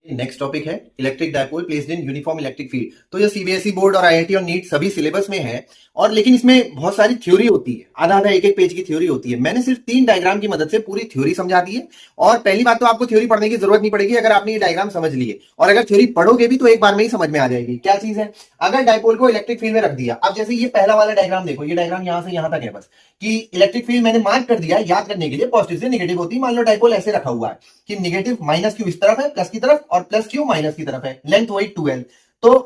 Next topic है electric dipole placed in uniform electric field. तो ये सीबीएसई बोर्ड और आईआईटी और नीट सभी सिलेबस में है, और लेकिन इसमें बहुत सारी थ्योरी होती है, आधा आधा एक एक पेज की थ्योरी होती है। मैंने सिर्फ 3 डायग्राम की मदद से पूरी थ्योरी समझा दी है। और पहली बात तो आपको थ्योरी पढ़ने की जरूरत नहीं पड़ेगी अगर आपने ये डायग्राम समझ लिए, और अगर थ्योरी पढ़ोगे भी तो एक बार में ही समझ में आ जाएगी क्या चीज है। अगर डायपोल को इलेक्ट्रिक फील्ड में रख दिया, अब जैसे ये पहला वाला डायग्राम देखो, ये डायग्राम यहां से यहां तक है बस, कि इलेक्ट्रिक फील्ड मैंने मार्क कर दिया याद करने के लिए, पॉजिटिव से नेगेटिव होती है। मान लो डायपोल ऐसे रखा हुआ है कि नेगेटिव माइनस क्यू इस तरफ है, प्लस की तरफ, और प्लस क्यू माइनस की तरफ है, लेंथ वही 2l। तो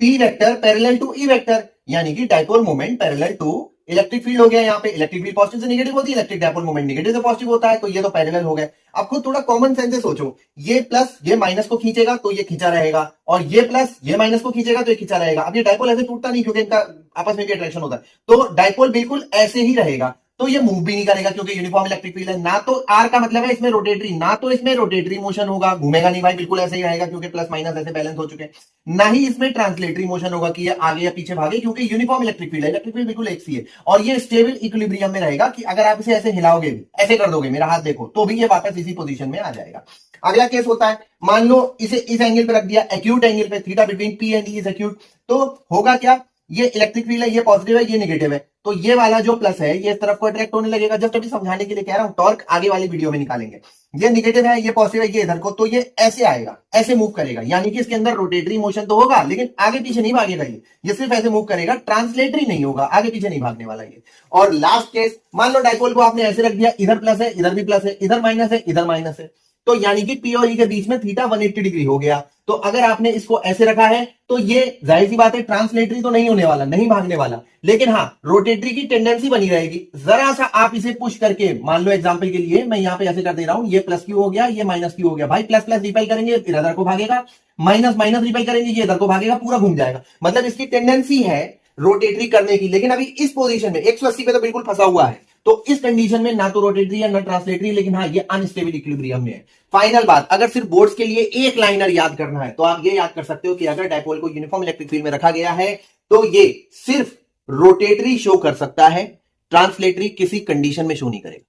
P vector parallel to E vector, यानी कि dipole moment parallel to electric field हो गया। यहाँ पे इलेक्ट्रिक फील्ड पॉजिटिव से नेगेटिव होती है, इलेक्ट्रिक डायपोल मोमेंट नेगेटिव से पॉजिटिव होता है, तो ये तो पैरेलल हो गए। अब खुद थोड़ा कॉमन सेंस से सोचो, ये प्लस ये माइनस को खींचेगा तो ये खींचा रहेगा, और ये प्लस ये माइनस को खींचेगा तो ये खींचा रहेगा। अब ये डायपोल ऐसे टूटता नहीं क्योंकि इनका आपस में भी अट्रैक्शन होता है, तो डायपोल बिल्कुल ऐसे ही रहेगा। तो ये मूव भी नहीं करेगा क्योंकि यूनिफॉर्म इलेक्ट्रिक फील्ड है। ना तो आर का मतलब है इसमें रोटेटरी, ना तो इसमें रोटेटरी मोशन होगा, घूमेगा नहीं भाई, बिल्कुल ऐसे ही रहेगा क्योंकि प्लस माइनस ऐसे बैलेंस हो चुके हैं। ना ही इसमें ट्रांसलेटरी मोशन होगा कि ये आगे या पीछे भागे, क्योंकि यूनिफॉर्म इलेक्ट्रिक फील्ड है, इलेक्ट्रिक फील्ड बिल्कुल एक सी है। और ये स्टेबल इक्विलिब्रियम में रहेगा कि अगर आप इसे ऐसे हिलाओगे, ऐसे कर दोगे, मेरा हाथ देखो, तो भी ये वापस इसी पोजीशन में आ जाएगा। अगला केस होता है, मान लो इसे इस एंगल पे रख दिया, एक्यूट एंगल पे, theta between P and E is acute, तो होगा क्या, ये इलेक्ट्रिक फील्ड है, ये पॉजिटिव है, ये नेगेटिव है, तो ये वाला जो प्लस है ये इस तरफ को अट्रैक्ट होने लगेगा। जस्ट अभी समझाने के लिए कह रहा हूं, टॉर्क आगे वाली वीडियो में निकालेंगे। ये नेगेटिव है, ये पॉजिटिव है, ये इधर को, तो ये ऐसे आएगा, ऐसे मूव करेगा, यानी कि इसके अंदर रोटेटरी मोशन तो होगा लेकिन आगे पीछे नहीं भागेगा, ये सिर्फ ऐसे मूव करेगा, ट्रांसलेटरी नहीं होगा, आगे पीछे नहीं भागने वाला ये। और लास्ट केस, मान लो डायपोल को आपने ऐसे रख दिया, इधर प्लस है, इधर भी प्लस है, इधर माइनस है, इधर माइनस है, तो यानी कि पी और ई के बीच में थीटा 180 डिग्री हो गया। तो अगर आपने इसको ऐसे रखा है तो ये जाहिर सी बात है ट्रांसलेटरी तो नहीं होने वाला, नहीं भागने वाला, लेकिन हाँ रोटेटरी की टेंडेंसी बनी रहेगी। जरा सा आप इसे पुश करके, मान लो एग्जांपल के लिए मैं यहां पे ऐसे कर दे रहा हूं, ये प्लस क्यू हो गया, ये माइनस क्यू हो गया, भाई प्लस प्लस रिपेल करेंगे इधर को भागेगा, माइनस माइनस रिपेल करेंगे ये इधर को भागेगा, पूरा घूम जाएगा। मतलब इसकी टेंडेंसी है रोटेटरी करने की, लेकिन अभी इस पोजीशन में 180 पे तो बिल्कुल फंसा हुआ है, तो इस कंडीशन में ना तो रोटेटरी है ना ट्रांसलेटरी, लेकिन हाँ ये अनस्टेबल इक्विलिब्रियम में है। फाइनल बात, अगर सिर्फ बोर्ड्स के लिए एक लाइनर याद करना है तो आप ये याद कर सकते हो कि अगर डायपोल को यूनिफॉर्म इलेक्ट्रिक फील्ड में रखा गया है तो ये सिर्फ रोटेटरी शो कर सकता है, ट्रांसलेटरी किसी कंडीशन में शो नहीं करेगा।